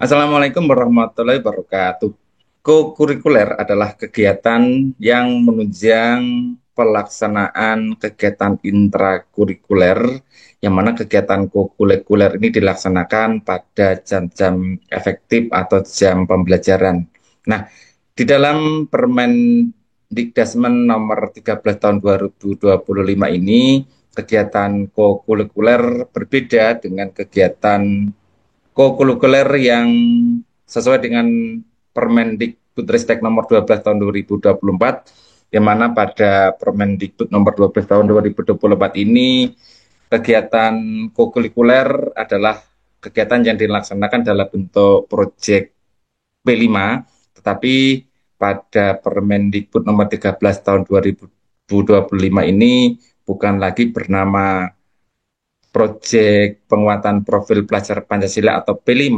Assalamualaikum warahmatullahi wabarakatuh. Kokurikuler adalah kegiatan yang menunjang pelaksanaan kegiatan intrakurikuler, yang mana kegiatan kokurikuler ini dilaksanakan pada jam-jam efektif atau jam pembelajaran. Nah, di dalam Permendikdasmen nomor 13 tahun 2025 ini, kegiatan kokurikuler berbeda dengan kegiatan kokurikuler yang sesuai dengan Permendikbudristek nomor 12 tahun 2024, yang mana pada Permendikbud nomor 12 tahun 2024 ini kegiatan kokurikuler adalah kegiatan yang dilaksanakan dalam bentuk proyek P5, tetapi pada Permendikbud nomor 13 tahun 2025 ini bukan lagi bernama proyek penguatan profil pelajar Pancasila atau P5,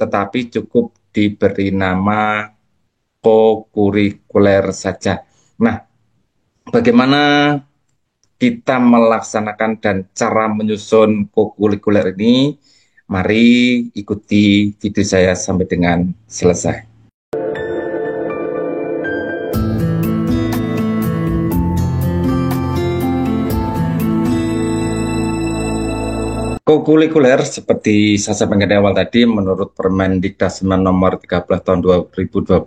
tetapi cukup diberi nama kokurikuler saja. Nah, bagaimana kita melaksanakan dan cara menyusun kokurikuler ini? Mari ikuti video saya sampai dengan selesai. Kokurikuler seperti saya sampaikan di awal tadi, menurut Permendikdasmen nomor 13 tahun 2025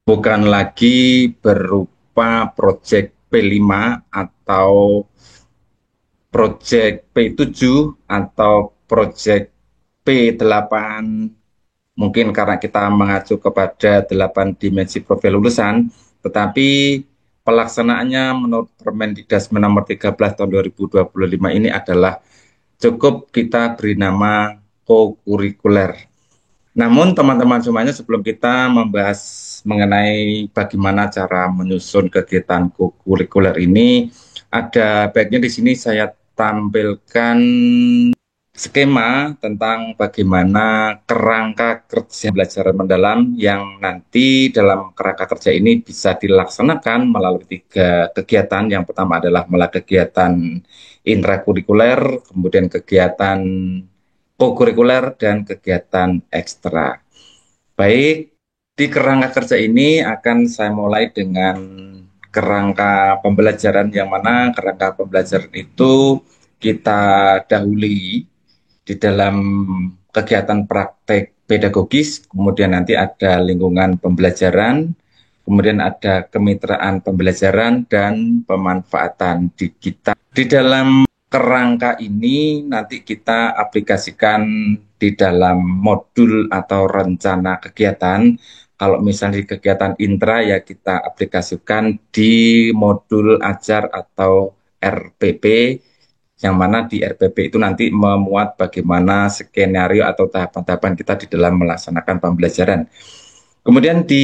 bukan lagi berupa proyek P5 atau proyek P7 atau proyek P8, mungkin karena kita mengacu kepada 8 dimensi profil lulusan, tetapi pelaksanaannya menurut Permendikdasmen nomor 13 tahun 2025 ini adalah cukup kita beri nama kokurikuler. Namun teman-teman semuanya, sebelum kita membahas mengenai bagaimana cara menyusun kegiatan kokurikuler ini, ada baiknya di sini saya tampilkan skema tentang bagaimana kerangka kerja belajar mendalam yang nanti dalam kerangka kerja ini bisa dilaksanakan melalui 3 kegiatan. Yang pertama adalah melalui kegiatan intrakurikuler, kemudian kegiatan kokurikuler, dan kegiatan ekstra. Baik, di kerangka kerja ini akan saya mulai dengan kerangka pembelajaran, yang mana kerangka pembelajaran itu kita dahului di dalam kegiatan praktek pedagogis, kemudian nanti ada lingkungan pembelajaran, kemudian ada kemitraan pembelajaran dan pemanfaatan digital. Di dalam kerangka ini nanti kita aplikasikan di dalam modul atau rencana kegiatan. Kalau misalnya di kegiatan intra, ya kita aplikasikan di modul ajar atau RPP, yang mana di RPP itu nanti memuat bagaimana skenario atau tahapan-tahapan kita di dalam melaksanakan pembelajaran. Kemudian di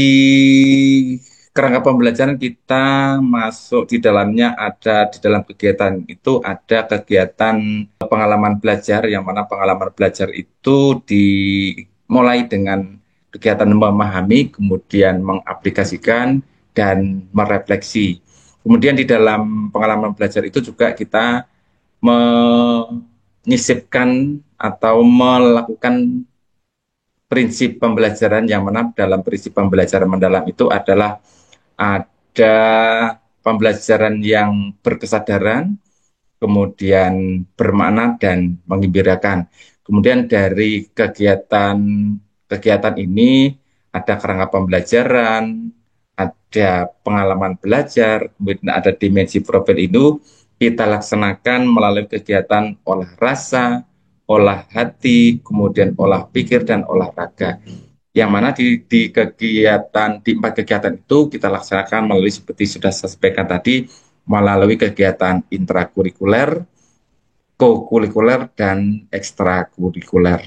kerangka pembelajaran kita masuk di dalamnya, ada di dalam kegiatan itu ada kegiatan pengalaman belajar, yang mana pengalaman belajar itu dimulai dengan kegiatan memahami, kemudian mengaplikasikan dan merefleksi. Kemudian di dalam pengalaman belajar itu juga kita menyisipkan atau melakukan prinsip pembelajaran, yang mana dalam prinsip pembelajaran mendalam itu adalah ada pembelajaran yang berkesadaran, kemudian bermakna dan menggembirakan. Kemudian dari kegiatan ini ada kerangka pembelajaran, ada pengalaman belajar, kemudian ada dimensi profil itu kita laksanakan melalui kegiatan olah rasa, olah hati, kemudian olah pikir dan olahraga. Yang mana di 4 kegiatan itu kita laksanakan melalui, seperti sudah saya sampaikan tadi, melalui kegiatan intrakurikuler, kokurikuler, dan ekstrakurikuler.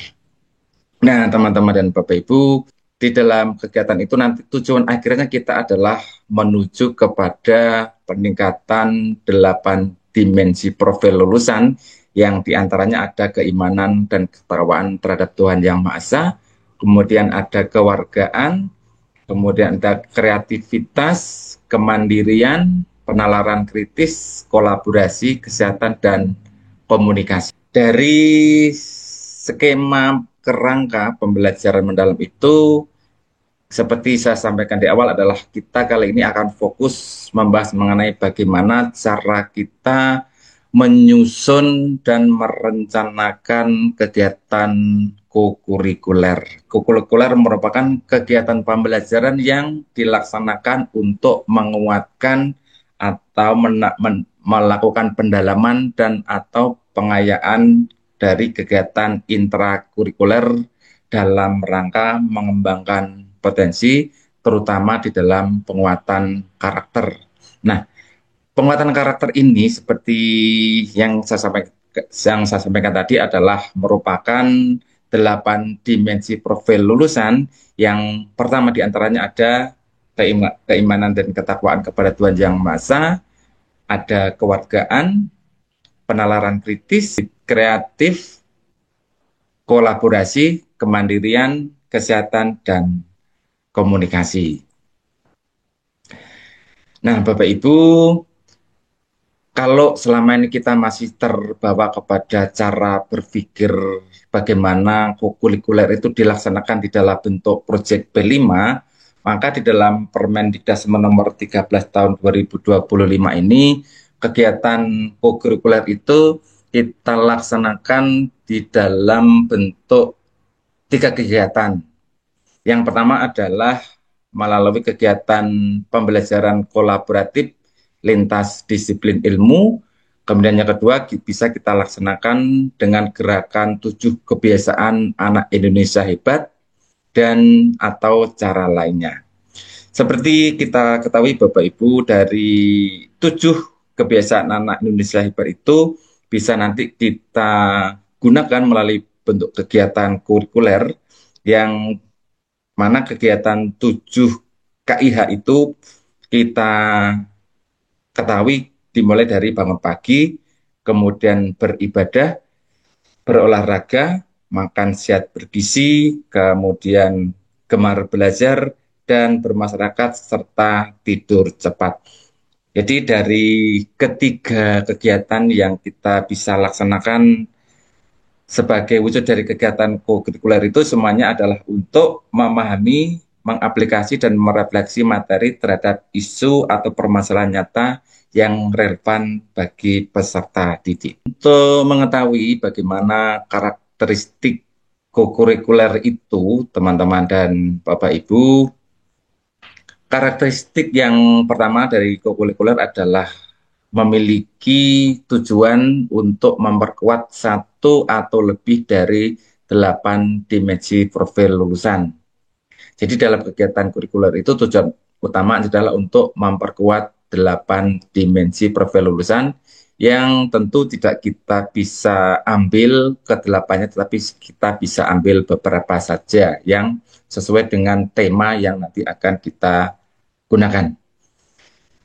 Nah, teman-teman dan Bapak Ibu, di dalam kegiatan itu nanti tujuan akhirnya kita adalah menuju kepada peningkatan 8 dimensi profil lulusan, yang diantaranya ada keimanan dan ketakwaan terhadap Tuhan Yang Maha Esa, kemudian ada kewargaan, kemudian ada kreativitas, kemandirian, penalaran kritis, kolaborasi, kesehatan, dan komunikasi. Dari skema kerangka pembelajaran mendalam itu, seperti saya sampaikan di awal adalah kita kali ini akan fokus membahas mengenai bagaimana cara kita menyusun dan merencanakan kegiatan kokurikuler. Kokurikuler merupakan kegiatan pembelajaran yang dilaksanakan untuk menguatkan atau melakukan pendalaman dan atau pengayaan dari kegiatan intrakurikuler dalam rangka mengembangkan potensi, terutama di dalam penguatan karakter. Nah, penguatan karakter ini seperti yang saya sampaikan tadi adalah merupakan 8 dimensi profil lulusan. Yang pertama diantaranya ada keimanan dan ketakwaan kepada Tuhan Yang Maha Esa, ada kewargaan, penalaran kritis, kreatif, kolaborasi, kemandirian, kesehatan, dan komunikasi. Nah, Bapak Ibu, kalau selama ini kita masih terbawa kepada cara berpikir bagaimana kokurikuler itu dilaksanakan di dalam bentuk proyek B5, maka di dalam Permendikbud nomor 13 tahun 2025 ini, kegiatan kokurikuler itu kita laksanakan di dalam bentuk 3 kegiatan. Yang pertama adalah melalui kegiatan pembelajaran kolaboratif lintas disiplin ilmu. Kemudian yang kedua bisa kita laksanakan dengan gerakan 7 kebiasaan anak Indonesia hebat dan atau cara lainnya. Seperti kita ketahui Bapak Ibu, dari 7 kebiasaan anak Indonesia hebat itu bisa nanti kita gunakan melalui bentuk kegiatan kurikuler, yang mana kegiatan 7 KIH itu kita ketahui dimulai dari bangun pagi, kemudian beribadah, berolahraga, makan sehat bergizi, kemudian gemar belajar, dan bermasyarakat, serta tidur cepat. Jadi dari ketiga kegiatan yang kita bisa laksanakan sebagai wujud dari kegiatan kokurikuler itu semuanya adalah untuk memahami, mengaplikasi, dan merefleksi materi terhadap isu atau permasalahan nyata yang relevan bagi peserta didik. Untuk mengetahui bagaimana karakteristik kokurikuler itu, teman-teman dan Bapak Ibu, karakteristik yang pertama dari kokurikuler adalah memiliki tujuan untuk memperkuat 1 atau lebih dari 8 dimensi profil lulusan. Jadi dalam kegiatan kurikuler itu tujuan utama adalah untuk memperkuat 8 dimensi profil lulusan, yang tentu tidak kita bisa ambil ke-8-nya, tetapi kita bisa ambil beberapa saja yang sesuai dengan tema yang nanti akan kita gunakan.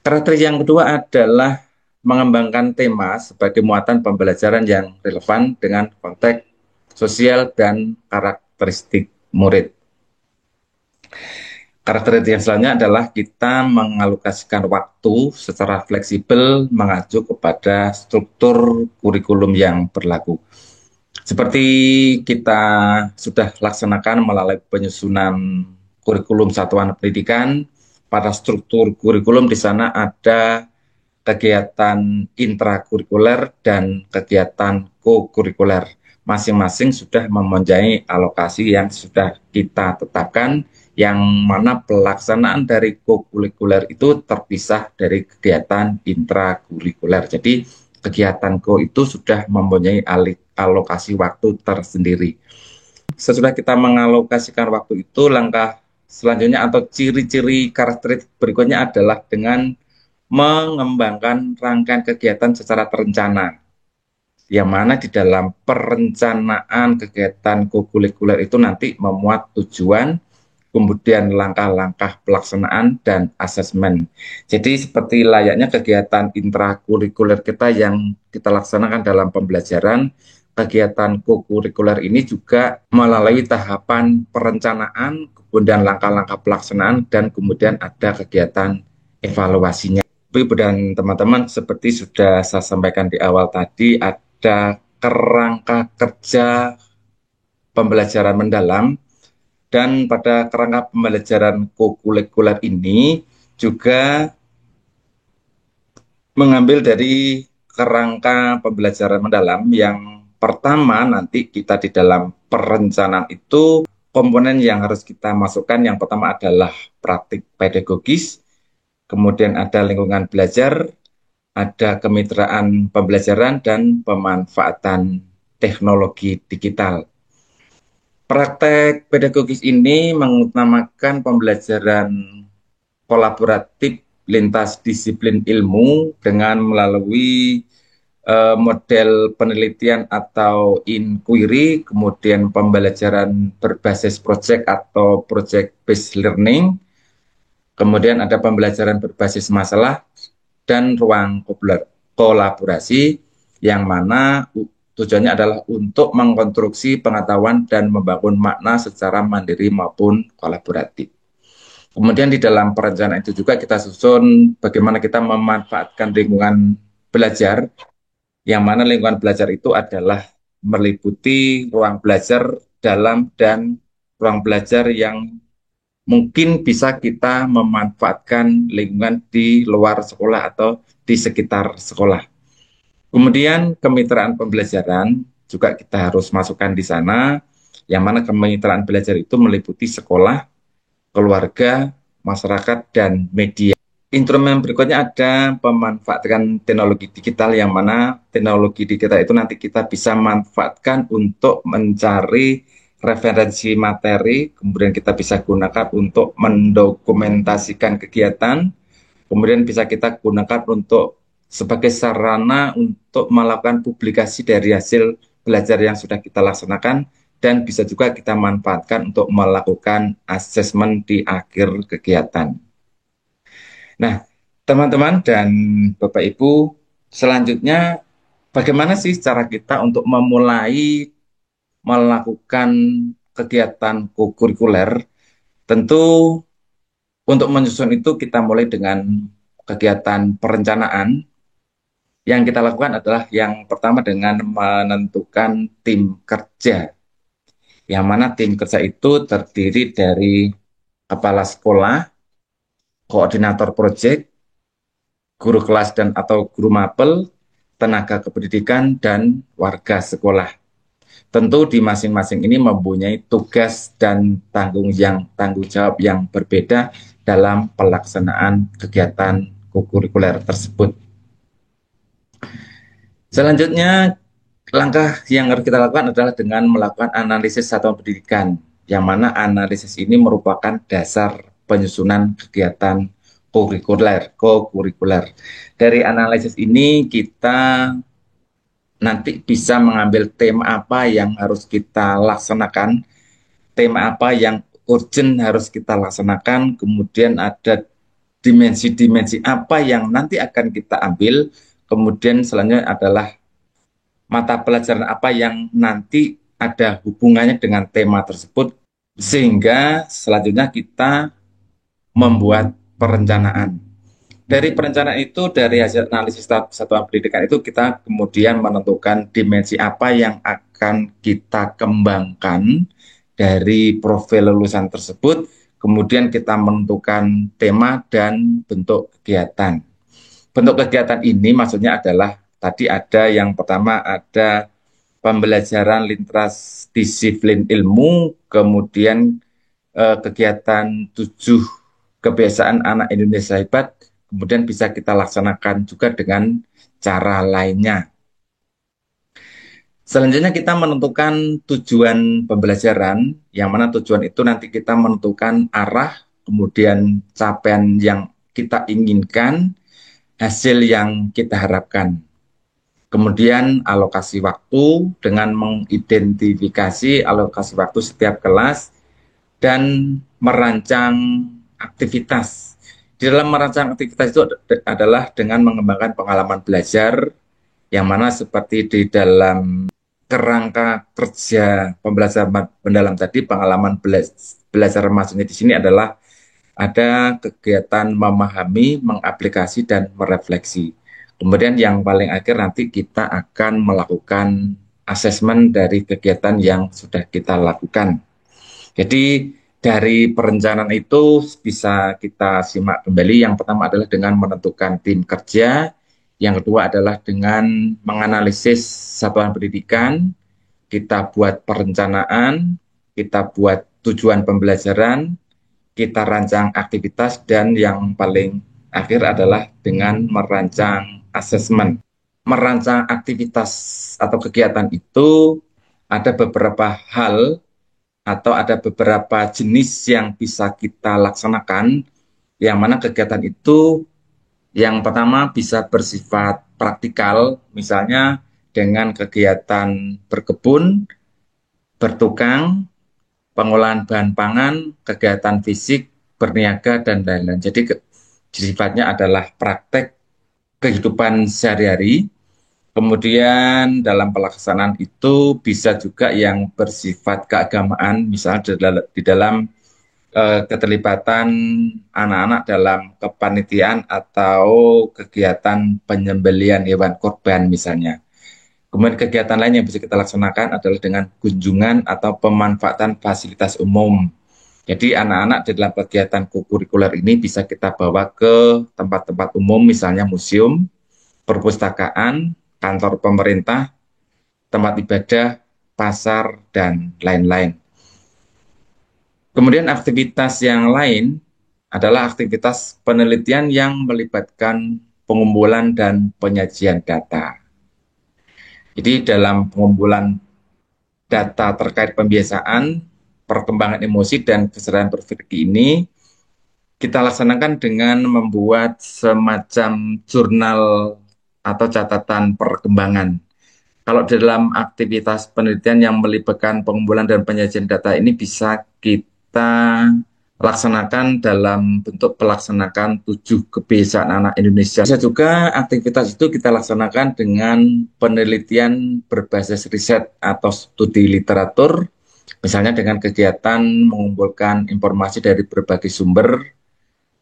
Karakter yang kedua adalah mengembangkan tema sebagai muatan pembelajaran yang relevan dengan konteks sosial dan karakteristik murid. Karakteristik yang selanjutnya adalah kita mengalokasikan waktu secara fleksibel mengacu kepada struktur kurikulum yang berlaku. Seperti kita sudah laksanakan melalui penyusunan kurikulum satuan pendidikan, pada struktur kurikulum di sana ada kegiatan intrakurikuler dan kegiatan kokurikuler. Masing-masing sudah mempunyai alokasi yang sudah kita tetapkan, yang mana pelaksanaan dari kokurikuler itu terpisah dari kegiatan intrakurikuler. Jadi kegiatan ko itu sudah mempunyai alokasi waktu tersendiri. Sesudah kita mengalokasikan waktu itu, langkah selanjutnya atau ciri-ciri karakteristik berikutnya adalah dengan mengembangkan rangkaian kegiatan secara terencana, yang mana di dalam perencanaan kegiatan kokurikuler itu nanti memuat tujuan, kemudian langkah-langkah pelaksanaan, dan asesmen. Jadi seperti layaknya kegiatan intrakurikuler kita yang kita laksanakan dalam pembelajaran, kegiatan kokurikuler ini juga melalui tahapan perencanaan, kemudian langkah-langkah pelaksanaan, dan kemudian ada kegiatan evaluasinya. Ibu dan teman-teman, seperti sudah saya sampaikan di awal tadi, ada kerangka kerja pembelajaran mendalam, dan pada kerangka pembelajaran kokurikuler ini juga mengambil dari kerangka pembelajaran mendalam yang pertama nanti kita di dalam perencanaan itu komponen yang harus kita masukkan yang pertama adalah praktik pedagogis, kemudian ada lingkungan belajar, ada kemitraan pembelajaran, dan pemanfaatan teknologi digital. Praktek pedagogis ini mengutamakan pembelajaran kolaboratif lintas disiplin ilmu dengan melalui model penelitian atau inquiry, kemudian pembelajaran berbasis project atau project based learning, kemudian ada pembelajaran berbasis masalah dan ruang kolaborasi yang mana tujuannya adalah untuk mengkonstruksi pengetahuan dan membangun makna secara mandiri maupun kolaboratif. Kemudian di dalam perencanaan itu juga kita susun bagaimana kita memanfaatkan lingkungan belajar, yang mana lingkungan belajar itu adalah meliputi ruang belajar dalam dan ruang belajar yang mungkin bisa kita memanfaatkan lingkungan di luar sekolah atau di sekitar sekolah. Kemudian kemitraan pembelajaran juga kita harus masukkan di sana, yang mana kemitraan belajar itu meliputi sekolah, keluarga, masyarakat, dan media. Instrumen berikutnya ada pemanfaatan teknologi digital, yang mana teknologi digital itu nanti kita bisa manfaatkan untuk mencari referensi materi, kemudian kita bisa gunakan untuk mendokumentasikan kegiatan, kemudian bisa kita gunakan untuk sebagai sarana untuk melakukan publikasi dari hasil belajar yang sudah kita laksanakan, dan bisa juga kita manfaatkan untuk melakukan asesmen di akhir kegiatan. Nah, teman-teman dan Bapak Ibu, selanjutnya bagaimana sih cara kita untuk memulai melakukan kegiatan kokurikuler? Tentu untuk menyusun itu kita mulai dengan kegiatan perencanaan. Yang kita lakukan adalah yang pertama dengan menentukan tim kerja. Yang mana tim kerja itu terdiri dari kepala sekolah, koordinator proyek, guru kelas dan atau guru mapel, tenaga kependidikan, dan warga sekolah. Tentu di masing-masing ini mempunyai tugas dan tanggung jawab yang berbeda dalam pelaksanaan kegiatan kokurikuler tersebut. Selanjutnya, langkah yang harus kita lakukan adalah dengan melakukan analisis satuan pendidikan, yang mana analisis ini merupakan dasar penyusunan kegiatan kokurikuler. Dari analisis ini kita nanti bisa mengambil tema apa yang harus kita laksanakan, tema apa yang urgent harus kita laksanakan, kemudian ada dimensi-dimensi apa yang nanti akan kita ambil, kemudian selanjutnya adalah mata pelajaran apa yang nanti ada hubungannya dengan tema tersebut, sehingga selanjutnya kita membuat perencanaan. Dari perencanaan itu, dari hasil analisis satuan pendidikan itu, kita kemudian menentukan dimensi apa yang akan kita kembangkan dari profil lulusan tersebut, kemudian kita menentukan tema dan bentuk kegiatan. Bentuk kegiatan ini maksudnya adalah, tadi ada yang pertama ada pembelajaran lintas disiplin ilmu, kemudian kegiatan 7 kebiasaan anak Indonesia hebat, kemudian bisa kita laksanakan juga dengan cara lainnya. Selanjutnya kita menentukan tujuan pembelajaran, yang mana tujuan itu nanti kita menentukan arah, kemudian capaian yang kita inginkan, hasil yang kita harapkan. Kemudian alokasi waktu dengan mengidentifikasi alokasi waktu setiap kelas dan merancang aktivitas. Di dalam merancang aktivitas itu adalah dengan mengembangkan pengalaman belajar, yang mana seperti di dalam kerangka kerja pembelajaran mendalam tadi, pengalaman belajar maksudnya di sini adalah ada kegiatan memahami, mengaplikasi, dan merefleksi. Kemudian yang paling akhir nanti kita akan melakukan asesmen dari kegiatan yang sudah kita lakukan. Jadi dari perencanaan itu bisa kita simak kembali. Yang pertama adalah dengan menentukan tim kerja. Yang kedua adalah dengan menganalisis satuan pendidikan. Kita buat perencanaan, kita buat tujuan pembelajaran, kita rancang aktivitas, dan yang paling akhir adalah dengan merancang asesmen. Merancang aktivitas atau kegiatan itu ada beberapa hal atau ada beberapa jenis yang bisa kita laksanakan, yang mana kegiatan itu yang pertama bisa bersifat praktikal, misalnya dengan kegiatan berkebun, bertukang, pengolahan bahan pangan, kegiatan fisik, berniaga, dan lain-lain. Jadi sifatnya adalah praktek kehidupan sehari-hari. Kemudian dalam pelaksanaan itu bisa juga yang bersifat keagamaan, misalnya di dalam keterlibatan anak-anak dalam kepanitiaan atau kegiatan penyembelian hewan kurban misalnya. Kemudian kegiatan lain yang bisa kita laksanakan adalah dengan kunjungan atau pemanfaatan fasilitas umum. Jadi anak-anak di dalam kegiatan kurikuler ini bisa kita bawa ke tempat-tempat umum, misalnya museum, perpustakaan, kantor pemerintah, tempat ibadah, pasar, dan lain-lain. Kemudian aktivitas yang lain adalah aktivitas penelitian yang melibatkan pengumpulan dan penyajian data. Jadi dalam pengumpulan data terkait pembiasaan, perkembangan emosi, dan kesadaran berpikir ini, kita laksanakan dengan membuat semacam jurnal atau catatan perkembangan. Kalau dalam aktivitas penelitian yang melibatkan pengumpulan dan penyajian data ini bisa kita laksanakan dalam bentuk pelaksanakan 7 kebiasaan anak Indonesia. Bisa juga aktivitas itu kita laksanakan dengan penelitian berbasis riset atau studi literatur, misalnya dengan kegiatan mengumpulkan informasi dari berbagai sumber,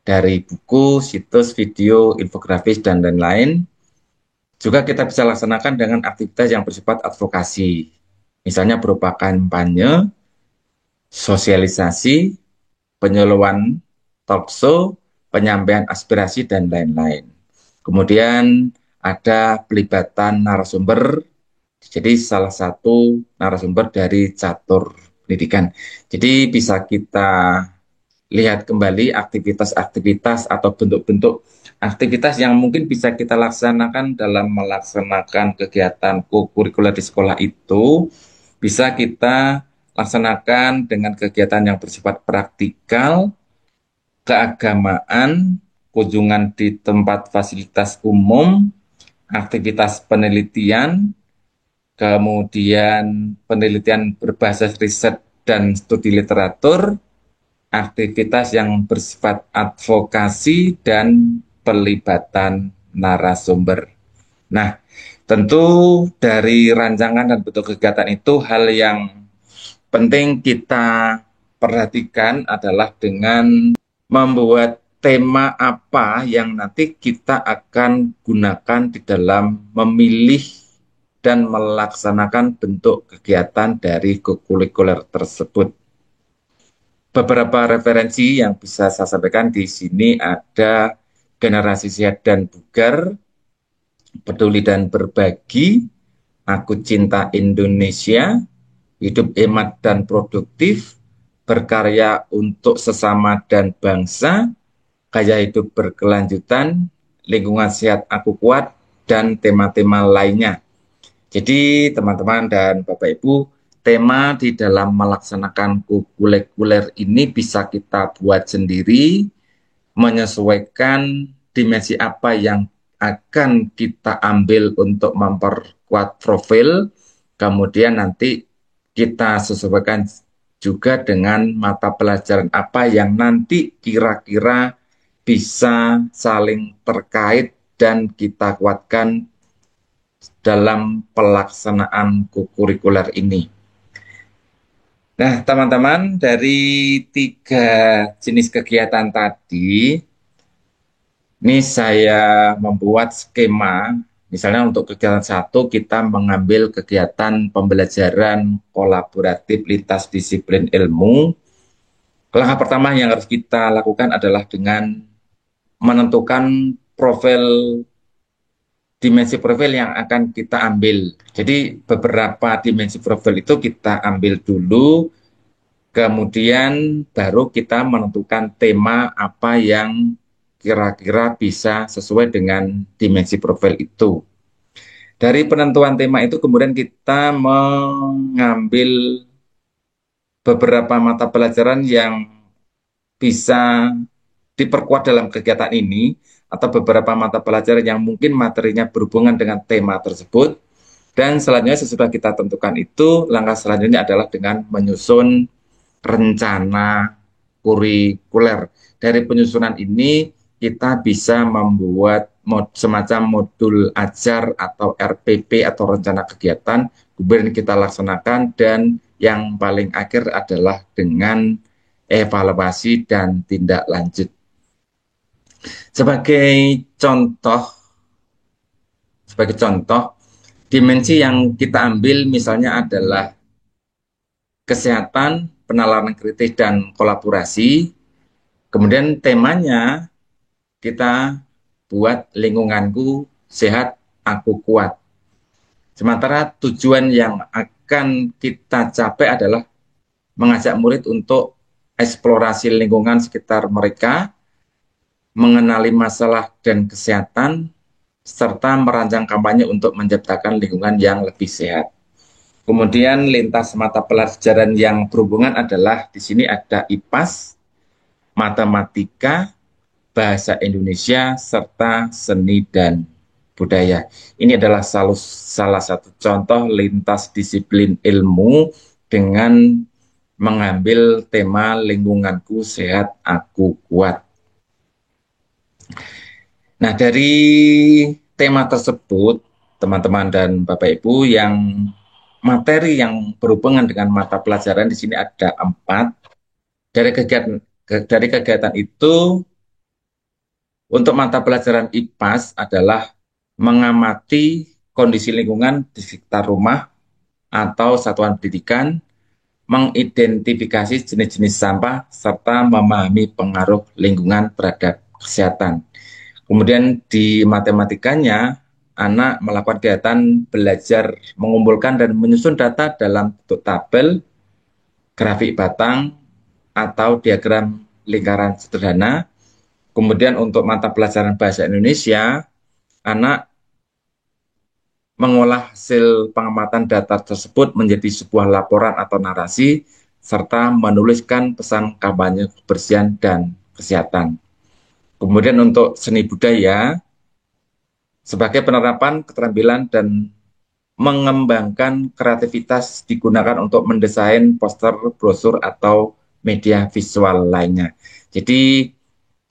dari buku, situs, video, infografis, dan lain-lain. Juga kita bisa laksanakan dengan aktivitas yang bersifat advokasi, misalnya berupa kampanye, sosialisasi, penyuluhan, talk show, penyampaian aspirasi, dan lain-lain. Kemudian ada pelibatan narasumber, jadi salah satu narasumber dari catur pendidikan. Jadi bisa kita lihat kembali aktivitas-aktivitas atau bentuk-bentuk aktivitas yang mungkin bisa kita laksanakan dalam melaksanakan kegiatan kurikuler di sekolah itu, bisa kita laksanakan dengan kegiatan yang bersifat praktikal, keagamaan, kunjungan di tempat fasilitas umum, aktivitas penelitian, kemudian penelitian berbasis riset dan studi literatur, aktivitas yang bersifat advokasi, dan pelibatan narasumber. Nah, tentu dari rancangan dan bentuk kegiatan itu hal yang penting kita perhatikan adalah dengan membuat tema apa yang nanti kita akan gunakan di dalam memilih dan melaksanakan bentuk kegiatan dari kurikuler tersebut. Beberapa referensi yang bisa saya sampaikan di sini ada Generasi Sehat dan Bugar, Peduli dan Berbagi, Aku Cinta Indonesia, Hidup Hemat dan Produktif, Berkarya untuk Sesama dan Bangsa, Gaya Hidup Berkelanjutan, Lingkungan Sehat Aku Kuat, dan tema-tema lainnya. Jadi teman-teman dan Bapak Ibu, tema di dalam melaksanakan kurikuler ini bisa kita buat sendiri, menyesuaikan dimensi apa yang akan kita ambil untuk memperkuat profil, kemudian nanti kita sesuaikan juga dengan mata pelajaran apa yang nanti kira-kira bisa saling terkait dan kita kuatkan dalam pelaksanaan kurikuler ini. Nah, teman-teman, dari 3 jenis kegiatan tadi, ini saya membuat skema Misalnya untuk kegiatan satu kita mengambil kegiatan pembelajaran kolaboratif lintas disiplin ilmu. Langkah pertama yang harus kita lakukan adalah dengan menentukan dimensi profil yang akan kita ambil. Jadi beberapa dimensi profil itu kita ambil dulu, kemudian baru kita menentukan tema apa yang kira-kira bisa sesuai dengan dimensi profil itu. Dari penentuan tema itu kemudian kita mengambil beberapa mata pelajaran yang bisa diperkuat dalam kegiatan ini, atau beberapa mata pelajaran yang mungkin materinya berhubungan dengan tema tersebut. Dan selanjutnya sesudah kita tentukan itu, langkah selanjutnya adalah dengan menyusun rencana kurikuler. Dari penyusunan ini kita bisa membuat semacam modul ajar atau RPP atau rencana kegiatan, kemudian kita laksanakan, dan yang paling akhir adalah dengan evaluasi dan tindak lanjut. Sebagai contoh, sebagai contoh, dimensi yang kita ambil misalnya adalah kesehatan, penalaran kritis, dan kolaborasi. Kemudian temanya kita buat lingkunganku sehat, aku kuat. Sementara tujuan yang akan kita capai adalah mengajak murid untuk eksplorasi lingkungan sekitar mereka, mengenali masalah dan kesehatan, serta merancang kampanye untuk menciptakan lingkungan yang lebih sehat. Kemudian lintas mata pelajaran yang berhubungan adalah di sini ada IPAS, matematika, bahasa Indonesia, serta seni dan budaya. Ini adalah salah satu contoh lintas disiplin ilmu dengan mengambil tema lingkunganku sehat, aku kuat. Nah, dari tema tersebut, teman-teman dan Bapak Ibu, yang materi yang berhubungan dengan mata pelajaran di sini ada 4. Dari kegiatan itu, untuk mata pelajaran IPAS adalah mengamati kondisi lingkungan di sekitar rumah atau satuan pendidikan, mengidentifikasi jenis-jenis sampah, serta memahami pengaruh lingkungan terhadap kesehatan. Kemudian di matematikanya, anak melakukan kegiatan belajar mengumpulkan dan menyusun data dalam bentuk tabel, grafik batang, atau diagram lingkaran sederhana. Kemudian untuk mata pelajaran bahasa Indonesia, anak mengolah hasil pengamatan data tersebut menjadi sebuah laporan atau narasi, serta menuliskan pesan kampanye kebersihan dan kesehatan. Kemudian untuk seni budaya, sebagai penerapan keterampilan dan mengembangkan kreativitas digunakan untuk mendesain poster, brosur, atau media visual lainnya. Jadi,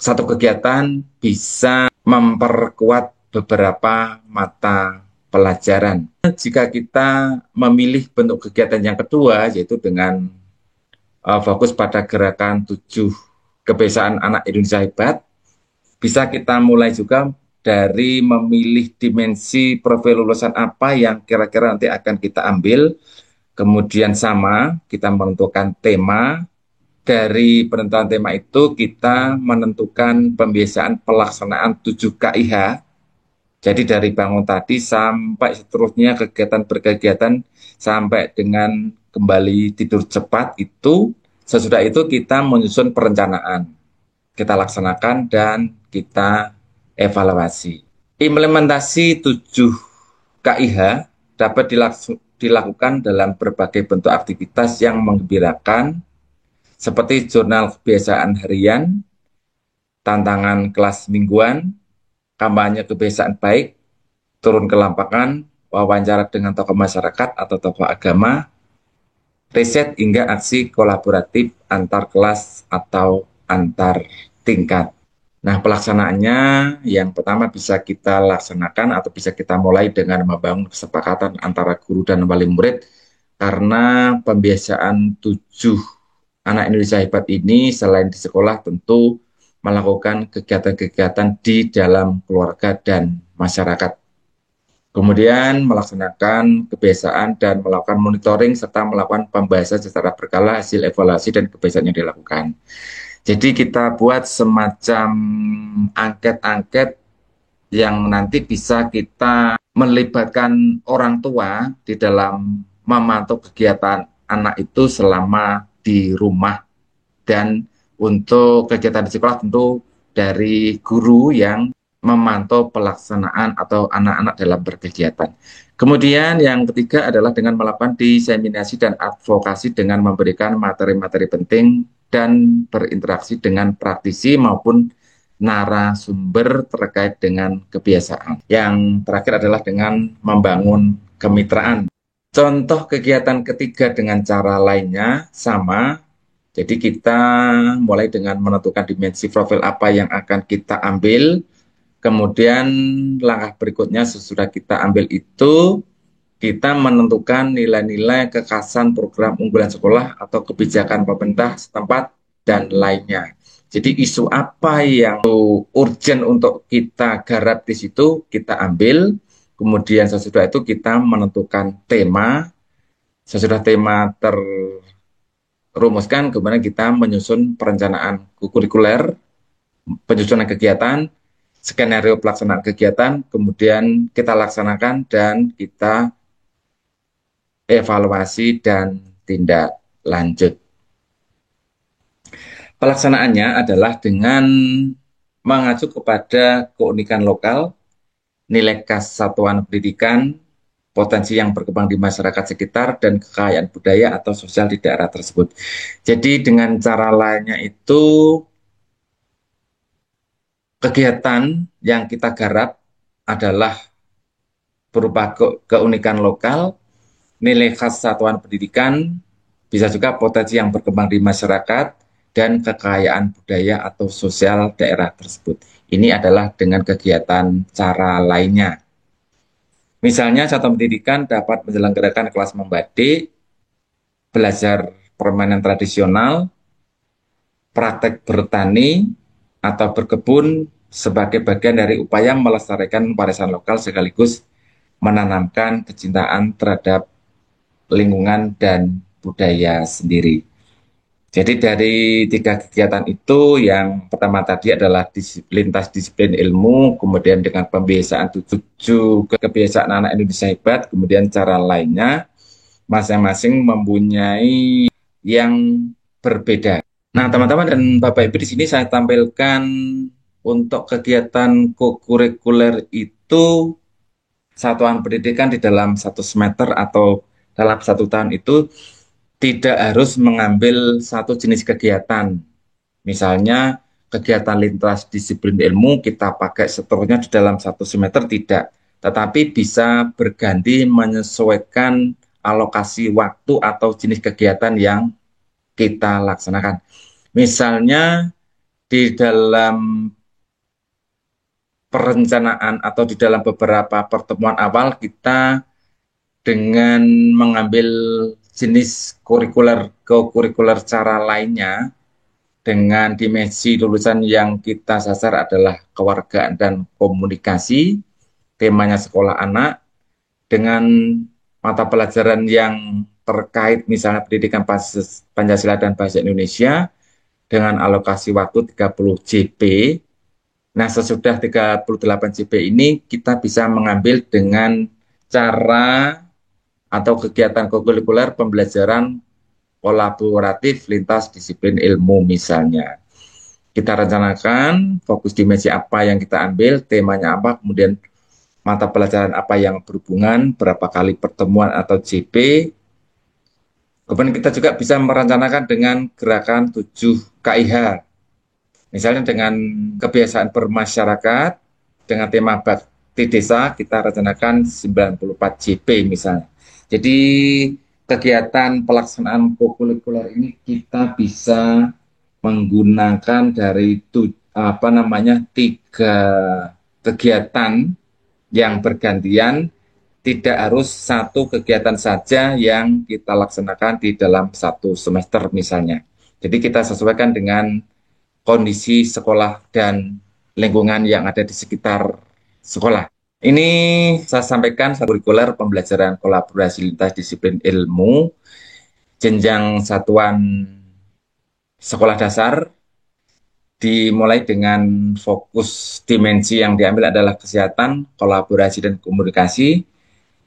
satu kegiatan bisa memperkuat beberapa mata pelajaran. Jika kita memilih bentuk kegiatan yang kedua, yaitu dengan fokus pada gerakan 7 kebiasaan anak Indonesia hebat, bisa kita mulai juga dari memilih dimensi profil lulusan apa yang kira-kira nanti akan kita ambil. Kemudian sama, kita menentukan tema. Dari penentuan tema itu, kita menentukan pembiasaan pelaksanaan 7 KIH. Jadi dari bangun tadi sampai seterusnya kegiatan berkegiatan sampai dengan kembali tidur cepat itu, sesudah itu kita menyusun perencanaan. Kita laksanakan dan kita evaluasi. Implementasi 7 KIH dapat dilakukan dalam berbagai bentuk aktivitas yang menggembirakan, seperti jurnal kebiasaan harian, tantangan kelas mingguan, kampanye kebiasaan baik, turun ke lapangan, wawancara dengan tokoh masyarakat atau tokoh agama, riset hingga aksi kolaboratif antar kelas atau antar tingkat. Nah, pelaksanaannya yang pertama bisa kita laksanakan atau bisa kita mulai dengan membangun kesepakatan antara guru dan wali murid, karena pembiasaan 7 anak Indonesia hebat ini selain di sekolah tentu melakukan kegiatan-kegiatan di dalam keluarga dan masyarakat. Kemudian melaksanakan kebiasaan dan melakukan monitoring serta melakukan pembahasan secara berkala hasil evaluasi dan kebiasaan yang dilakukan. Jadi kita buat semacam angket-angket yang nanti bisa kita melibatkan orang tua di dalam memantau kegiatan anak itu selama di rumah, dan untuk kegiatan di sekolah tentu dari guru yang memantau pelaksanaan atau anak-anak dalam berkegiatan. Kemudian yang ketiga adalah dengan melakukan diseminasi dan advokasi dengan memberikan materi-materi penting dan berinteraksi dengan praktisi maupun narasumber terkait dengan kebiasaan. Yang terakhir adalah dengan membangun kemitraan. Contoh kegiatan ketiga dengan cara lainnya sama. Jadi kita mulai dengan menentukan dimensi profil apa yang akan kita ambil. Kemudian langkah berikutnya sesudah kita ambil itu, kita menentukan nilai-nilai kekhasan program unggulan sekolah atau kebijakan pemerintah setempat dan lainnya. Jadi isu apa yang urgent untuk kita garap di situ kita ambil. Kemudian sesudah itu kita menentukan tema. Sesudah tema rumuskan, kemudian kita menyusun perencanaan kurikuler, penyusunan kegiatan, skenario pelaksanaan kegiatan, kemudian kita laksanakan dan kita evaluasi dan tindak lanjut. Pelaksanaannya adalah dengan mengacu kepada keunikan lokal, nilai khas satuan pendidikan, potensi yang berkembang di masyarakat sekitar, dan kekayaan budaya atau sosial di daerah tersebut. Jadi dengan cara lainnya itu, kegiatan yang kita garap adalah berupa keunikan lokal, nilai khas satuan pendidikan, bisa juga potensi yang berkembang di masyarakat, dan kekayaan budaya atau sosial daerah tersebut. Ini adalah dengan kegiatan cara lainnya. Misalnya, satuan pendidikan dapat menyelenggarakan kelas membatik, belajar permainan tradisional, praktek bertani, atau berkebun sebagai bagian dari upaya melestarikan warisan lokal sekaligus menanamkan kecintaan terhadap lingkungan dan budaya sendiri. Jadi dari tiga kegiatan itu, yang pertama tadi adalah lintas disiplin ilmu, kemudian dengan pembiasaan 7 kebiasaan anak Indonesia hebat, kemudian cara lainnya masing-masing mempunyai yang berbeda. Nah, teman-teman dan Bapak Ibu, di sini saya tampilkan untuk kegiatan kurikuler itu satuan pendidikan di dalam 1 semester atau dalam 1 tahun itu tidak harus mengambil satu jenis kegiatan. Misalnya kegiatan lintas disiplin ilmu kita pakai seterusnya di dalam 1 semester, tidak. Tetapi bisa berganti menyesuaikan alokasi waktu atau jenis kegiatan yang kita laksanakan. Misalnya di dalam perencanaan atau di dalam beberapa pertemuan awal kita dengan mengambil jenis kurikuler cara lainnya dengan dimensi lulusan yang kita sasar adalah kewargaan dan komunikasi, temanya sekolah anak, dengan mata pelajaran yang terkait misalnya pendidikan Pancasila dan bahasa Indonesia dengan alokasi waktu 30 JP. Nah, sesudah 38 JP ini kita bisa mengambil dengan cara atau kegiatan kurikuler pembelajaran kolaboratif lintas disiplin ilmu misalnya. Kita rencanakan fokus dimensi apa yang kita ambil, temanya apa, kemudian mata pelajaran apa yang berhubungan, berapa kali pertemuan atau JP. Kemudian kita juga bisa merencanakan dengan gerakan 7 KIH. Misalnya dengan kebiasaan bermasyarakat, dengan tema bakti desa, kita rencanakan 94 JP misalnya. Jadi kegiatan pelaksanaan kurikuler ini kita bisa menggunakan dari 3 kegiatan yang bergantian, tidak harus satu kegiatan saja yang kita laksanakan di dalam 1 semester misalnya. Jadi kita sesuaikan dengan kondisi sekolah dan lingkungan yang ada di sekitar sekolah. Ini saya sampaikan kurikuler pembelajaran kolaborasi lintas disiplin ilmu jenjang satuan sekolah dasar, dimulai dengan fokus dimensi yang diambil adalah kesehatan, kolaborasi, dan komunikasi.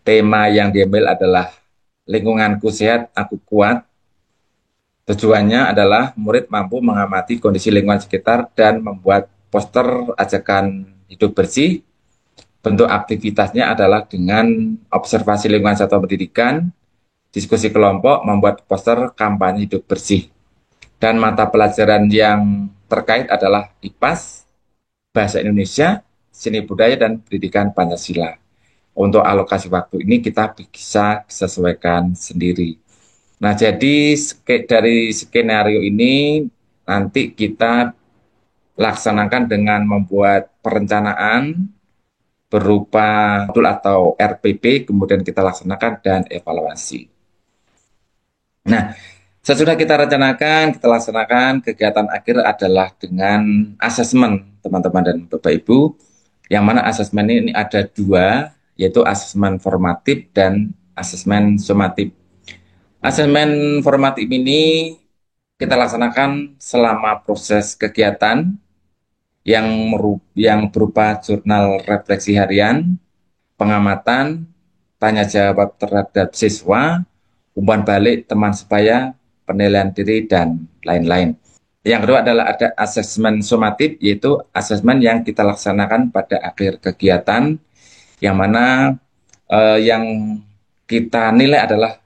Tema yang diambil adalah lingkunganku sehat, aku kuat. Tujuannya adalah murid mampu mengamati kondisi lingkungan sekitar dan membuat poster ajakan hidup bersih. Bentuk aktivitasnya adalah dengan observasi lingkungan satuan pendidikan, diskusi kelompok, membuat poster kampanye hidup bersih. Dan mata pelajaran yang terkait adalah IPAS, Bahasa Indonesia, Seni Budaya, dan Pendidikan Pancasila. Untuk alokasi waktu ini kita bisa sesuaikan sendiri. Nah, jadi dari skenario ini nanti kita laksanakan dengan membuat perencanaan berupa modul atau RPP, kemudian kita laksanakan dan evaluasi. Nah, sesudah kita rencanakan, kita laksanakan, kegiatan akhir adalah dengan asesmen, teman-teman dan Bapak Ibu, yang mana asesmen ini ada dua, yaitu asesmen formatif dan asesmen sumatif. Asesmen formatif ini kita laksanakan selama proses kegiatan yang berupa jurnal refleksi harian, pengamatan, tanya jawab terhadap siswa, umpan balik teman sebaya, penilaian diri, dan lain-lain. Yang kedua adalah ada asesmen sumatif, yaitu asesmen yang kita laksanakan pada akhir kegiatan, yang mana yang kita nilai adalah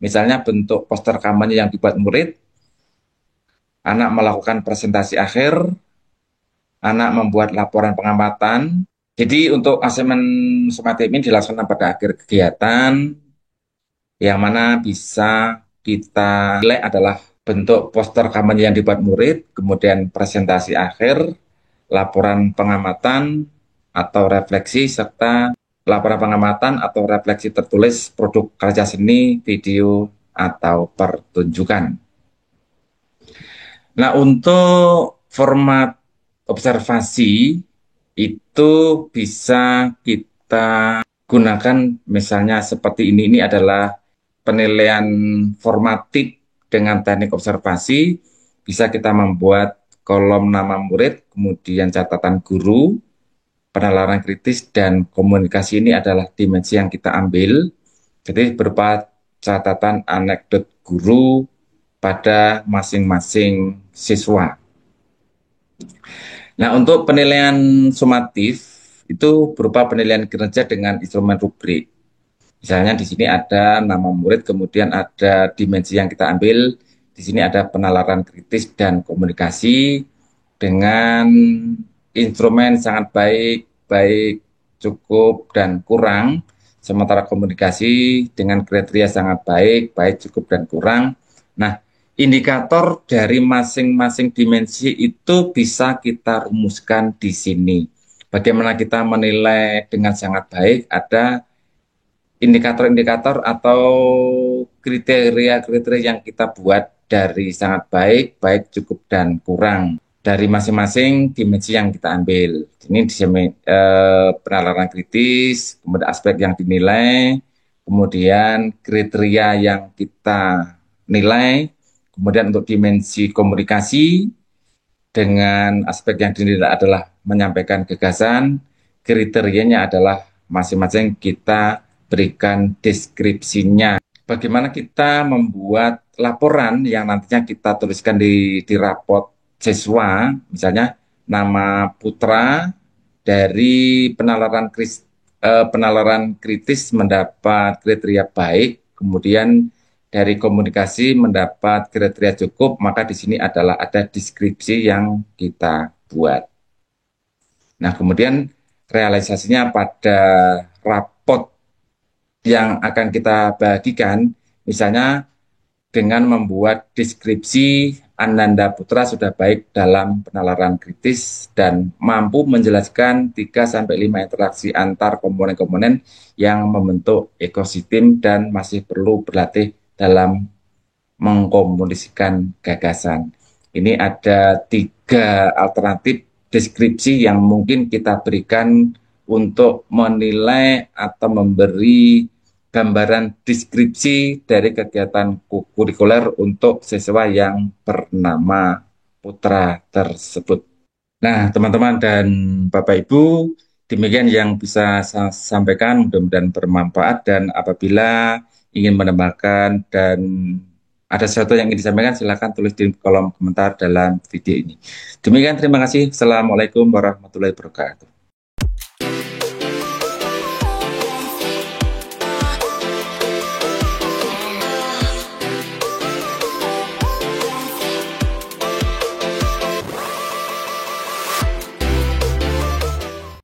misalnya bentuk poster kampanye yang dibuat murid, anak melakukan presentasi akhir, anak membuat laporan pengamatan. Jadi untuk asesmen sumatif ini dilaksanakan pada akhir kegiatan, yang mana bisa kita nilai adalah bentuk poster kampanye yang dibuat murid, kemudian presentasi akhir, laporan pengamatan atau refleksi, serta laporan pengamatan atau refleksi tertulis produk karya seni, video, atau pertunjukan. Nah, untuk format observasi itu bisa kita gunakan misalnya seperti ini adalah penilaian formatif dengan teknik observasi. Bisa kita membuat kolom nama murid, kemudian catatan guru, penalaran kritis, dan komunikasi ini adalah dimensi yang kita ambil. Jadi berupa catatan anekdot guru pada masing-masing siswa. Nah, untuk penilaian sumatif itu berupa penilaian kinerja dengan instrumen rubrik. Misalnya di sini ada nama murid, kemudian ada dimensi yang kita ambil. Di sini ada penalaran kritis dan komunikasi dengan instrumen sangat baik, baik, cukup, dan kurang. Sementara komunikasi dengan kriteria sangat baik, baik, cukup, dan kurang. Nah, indikator dari masing-masing dimensi itu bisa kita rumuskan di sini. Bagaimana kita menilai dengan sangat baik, ada indikator-indikator atau kriteria-kriteria yang kita buat dari sangat baik, baik, cukup, dan kurang dari masing-masing dimensi yang kita ambil. Ini penalaran kritis, kemudian aspek yang dinilai, kemudian kriteria yang kita nilai, kemudian untuk dimensi komunikasi dengan aspek yang dinilai adalah menyampaikan gagasan, kriterianya adalah masing-masing kita berikan deskripsinya. Bagaimana kita membuat laporan yang nantinya kita tuliskan di rapot siswa, misalnya nama putra dari penalaran kritis mendapat kriteria baik, kemudian dari komunikasi mendapat kriteria cukup, maka di sini adalah ada deskripsi yang kita buat. Nah, kemudian realisasinya pada rapot yang akan kita bagikan, misalnya dengan membuat deskripsi Ananda Putra sudah baik dalam penalaran kritis dan mampu menjelaskan 3-5 interaksi antar komponen-komponen yang membentuk ekosistem dan masih perlu berlatih dalam mengkomunikasikan gagasan. Ini ada 3 alternatif deskripsi yang mungkin kita berikan untuk menilai atau memberi gambaran deskripsi dari kegiatan kurikuler untuk siswa yang bernama Putra tersebut. Nah, teman-teman dan Bapak Ibu, demikian yang bisa saya sampaikan, mudah-mudahan bermanfaat dan apabila ingin menambahkan dan ada sesuatu yang ingin disampaikan, silakan tulis di kolom komentar dalam video ini. Demikian, terima kasih. Assalamualaikum warahmatullahi wabarakatuh.